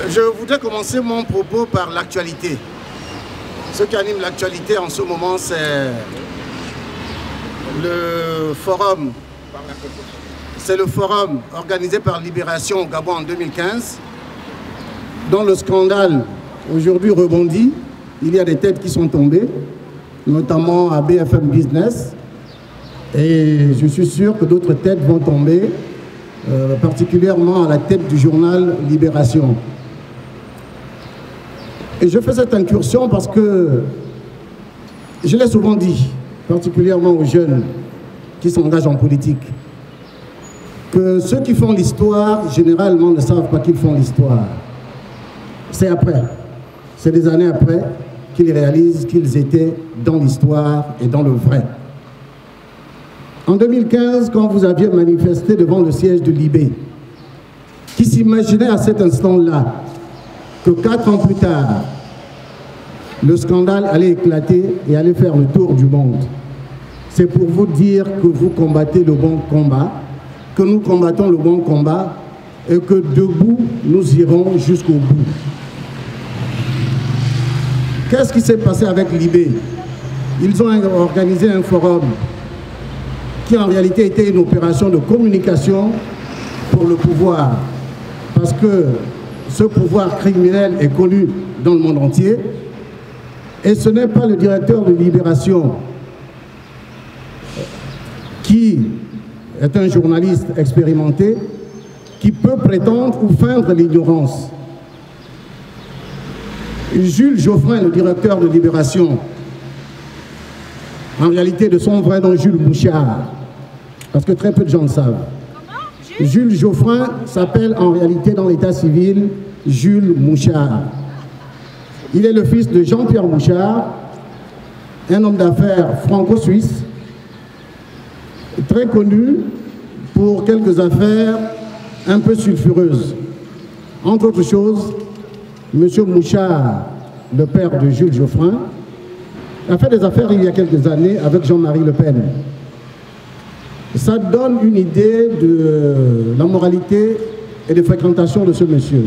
Je voudrais commencer mon propos par l'actualité. Ce qui anime l'actualité en ce moment, c'est le forum. C'est le forum organisé par Libération au Gabon en 2015, dont le scandale aujourd'hui rebondit. Il y a des têtes qui sont tombées, notamment à BFM Business. Et je suis sûr que d'autres têtes vont tomber, particulièrement à la tête du journal Libération. Et je fais cette incursion parce que, je l'ai souvent dit, particulièrement aux jeunes qui s'engagent en politique, que ceux qui font l'histoire, généralement, ne savent pas qu'ils font l'histoire. C'est après, c'est des années après qu'ils réalisent qu'ils étaient dans l'histoire et dans le vrai. En 2015, quand vous aviez manifesté devant le siège de Libé, qui s'imaginait à cet instant-là que 4 ans plus tard, le scandale allait éclater et allait faire le tour du monde. C'est pour vous dire que vous combattez le bon combat, que nous combattons le bon combat et que debout, nous irons jusqu'au bout. Qu'est-ce qui s'est passé avec Libé? Ils ont organisé un forum qui en réalité était une opération de communication pour le pouvoir. Parce que ce pouvoir criminel est connu dans le monde entier. Et ce n'est pas le directeur de Libération qui est un journaliste expérimenté qui peut prétendre ou feindre l'ignorance. Jules Geoffrin, le directeur de Libération, en réalité de son vrai nom Jules Mouchard, parce que très peu de gens le savent. Jules Geoffrin s'appelle en réalité dans l'état civil Jules Mouchard. Il est le fils de Jean-Pierre Mouchard, un homme d'affaires franco-suisse, très connu pour quelques affaires un peu sulfureuses. Entre autres choses, M. Mouchard, le père de Jules Geoffrin, a fait des affaires il y a quelques années avec Jean-Marie Le Pen. Ça donne une idée de la moralité et de fréquentation de ce monsieur.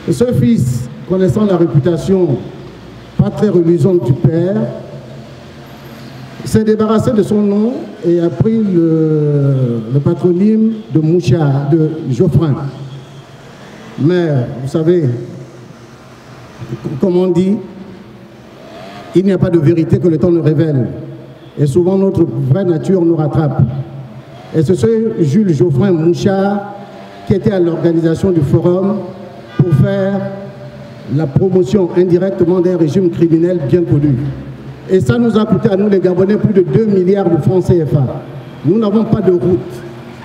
Et ce fils, connaissant la réputation pas très reluisante du père, s'est débarrassé de son nom et a pris le patronyme de Mouchard, de Geoffrin. Mais, vous savez, comme on dit, il n'y a pas de vérité que le temps ne révèle. Et souvent, notre vraie nature nous rattrape. Et c'est ce Jules Geoffrin Mouchard qui était à l'organisation du forum pour faire la promotion indirectement d'un régime criminel bien connu. Et ça nous a coûté à nous, les Gabonais, plus de 2 milliards de francs CFA. Nous n'avons pas de route,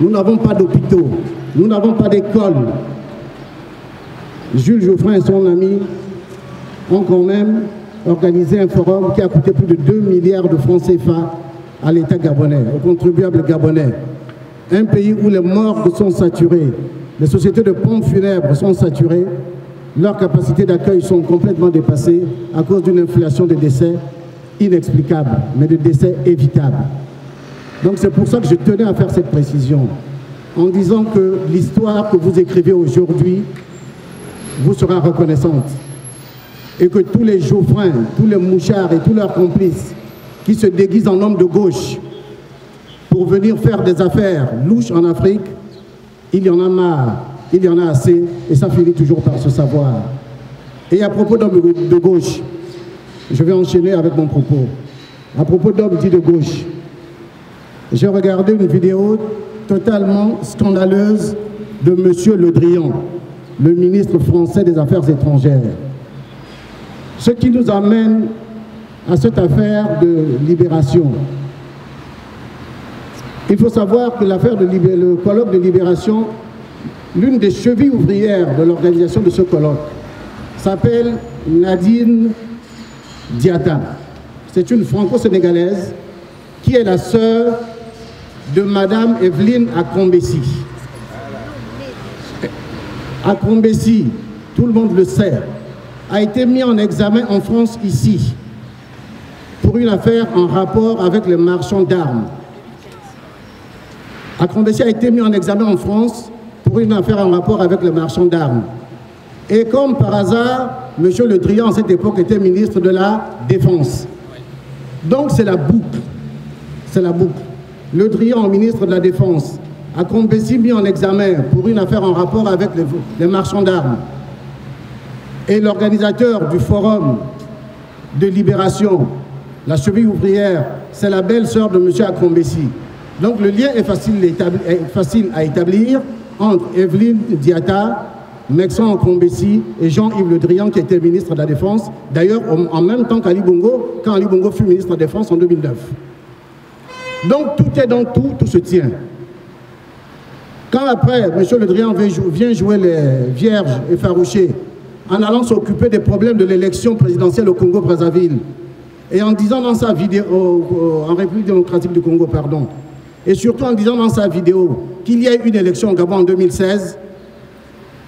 nous n'avons pas d'hôpitaux, nous n'avons pas d'école. Jules Geoffrin et son ami ont quand même organisé un forum qui a coûté plus de 2 milliards de francs CFA à l'État gabonais, aux contribuables gabonais. Un pays où les morgues sont saturées, les sociétés de pompes funèbres sont saturées, leurs capacités d'accueil sont complètement dépassées à cause d'une inflation de décès inexplicable, mais de décès évitables. Donc c'est pour ça que je tenais à faire cette précision, en disant que l'histoire que vous écrivez aujourd'hui vous sera reconnaissante. Et que tous les Geoffrins, tous les Mouchards et tous leurs complices qui se déguisent en hommes de gauche pour venir faire des affaires louches en Afrique, il y en a marre, il y en a assez, et ça finit toujours par se savoir. Et à propos d'hommes de gauche, je vais enchaîner avec mon propos. À propos d'hommes dits de gauche, j'ai regardé une vidéo totalement scandaleuse de M. Le Drian, le ministre français des Affaires étrangères. Ce qui nous amène à cette affaire de Libération. Il faut savoir que l'affaire de le colloque de Libération, l'une des chevilles ouvrières de l'organisation de ce colloque, s'appelle Nadine Diatta. C'est une franco-sénégalaise qui est la sœur de Madame Evelyne Akombessi. Akombessi, tout le monde le sait, a été mis en examen en France ici pour une affaire en rapport avec les marchands d'armes. Akombessi a été mis en examen en France pour une affaire en rapport avec les marchands d'armes. Et comme par hasard, M. Le Drian, à cette époque, était ministre de la Défense. Donc c'est la boucle. C'est la boucle. Le Drian, ministre de la Défense, a Combessi mis en examen pour une affaire en rapport avec les marchands d'armes. Et l'organisateur du forum de libération, la cheville ouvrière, c'est la belle-sœur de M. Akombessi. Donc le lien est facile à établir entre Evelyne Diatta, Mexan Akombessi et Jean-Yves Le Drian, qui était ministre de la Défense, d'ailleurs en même temps qu'Ali Bongo, quand Ali Bongo fut ministre de la Défense en 2009. Donc tout est dans tout, tout se tient. Quand après, M. Le Drian vient jouer les vierges effarouchées en allant s'occuper des problèmes de l'élection présidentielle au Congo-Brazzaville et en disant dans sa vidéo, en République démocratique du Congo, pardon, et surtout en disant dans sa vidéo qu'il y a eu une élection au Gabon en 2016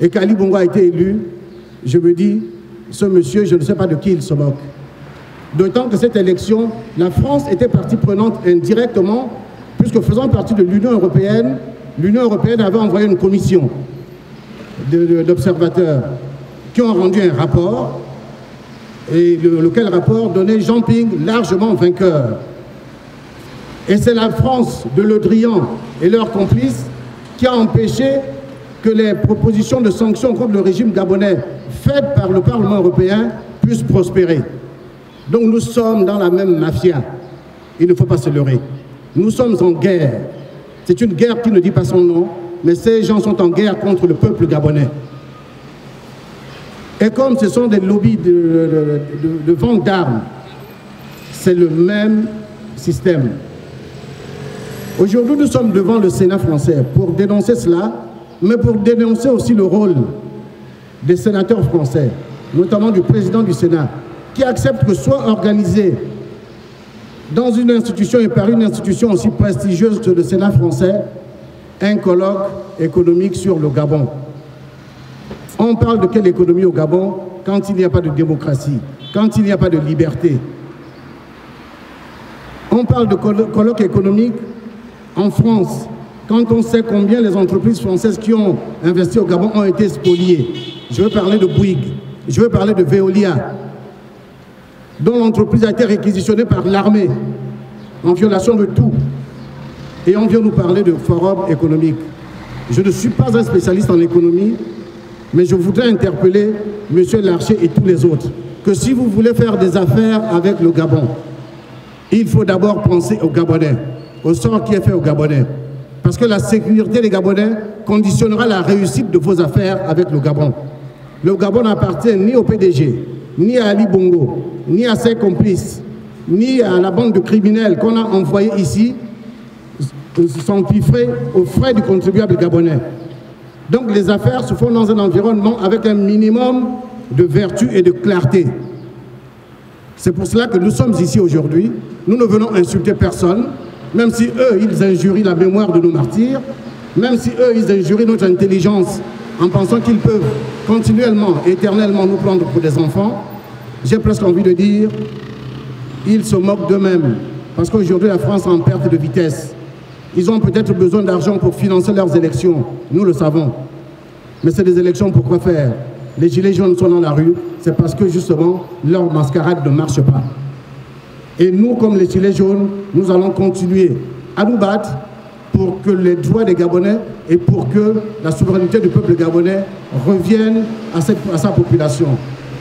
et qu'Ali Bongo a été élu, je me dis, ce monsieur, je ne sais pas de qui il se moque. D'autant que cette élection, la France était partie prenante indirectement, puisque faisant partie de l'Union européenne avait envoyé une commission d'observateurs qui ont rendu un rapport, et lequel rapport donnait Jean Ping largement vainqueur. Et c'est la France de Le Drian et leurs complices qui a empêché que les propositions de sanctions contre le régime gabonais faites par le Parlement européen puissent prospérer. Donc nous sommes dans la même mafia. Il ne faut pas se leurrer. Nous sommes en guerre. C'est une guerre qui ne dit pas son nom, mais ces gens sont en guerre contre le peuple gabonais. Et comme ce sont des lobbies de vente d'armes, c'est le même système. Aujourd'hui, nous sommes devant le Sénat français pour dénoncer cela, mais pour dénoncer aussi le rôle des sénateurs français, notamment du président du Sénat, qui accepte que soit organisé dans une institution et par une institution aussi prestigieuse que le Sénat français, un colloque économique sur le Gabon. On parle de quelle économie au Gabon quand il n'y a pas de démocratie, quand il n'y a pas de liberté? On parle de colloque économique en France, quand on sait combien les entreprises françaises qui ont investi au Gabon ont été spoliées. Je veux parler de Bouygues, je veux parler de Veolia, dont l'entreprise a été réquisitionnée par l'armée en violation de tout. Et on vient nous parler de forum économique. Je ne suis pas un spécialiste en économie, mais je voudrais interpeller M. Larcher et tous les autres que si vous voulez faire des affaires avec le Gabon, il faut d'abord penser aux Gabonais, au sort qui est fait aux Gabonais. Parce que la sécurité des Gabonais conditionnera la réussite de vos affaires avec le Gabon. Le Gabon n'appartient ni au PDG, ni à Ali Bongo, ni à ses complices, ni à la bande de criminels qu'on a envoyés ici, s'empiffrer aux frais du contribuable gabonais. Donc les affaires se font dans un environnement avec un minimum de vertu et de clarté. C'est pour cela que nous sommes ici aujourd'hui. Nous ne venons insulter personne, même si eux, ils injurient la mémoire de nos martyrs, même si eux, ils injurient notre intelligence en pensant qu'ils peuvent continuellement, éternellement nous prendre pour des enfants. J'ai presque envie de dire, ils se moquent d'eux-mêmes, parce qu'aujourd'hui la France est en perte de vitesse. Ils ont peut-être besoin d'argent pour financer leurs élections, nous le savons. Mais c'est des élections pour quoi faire? Les gilets jaunes sont dans la rue, c'est parce que justement leur mascarade ne marche pas. Et nous, comme les gilets jaunes, nous allons continuer à nous battre pour que les droits des Gabonais et pour que la souveraineté du peuple gabonais revienne à sa population.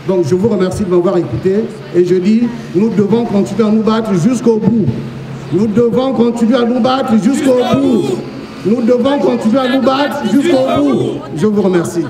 Donc je vous remercie de m'avoir écouté et je dis, nous devons continuer à nous battre jusqu'au bout. Nous devons continuer à nous battre jusqu'au bout. Nous devons continuer à nous battre jusqu'au bout. Je vous remercie.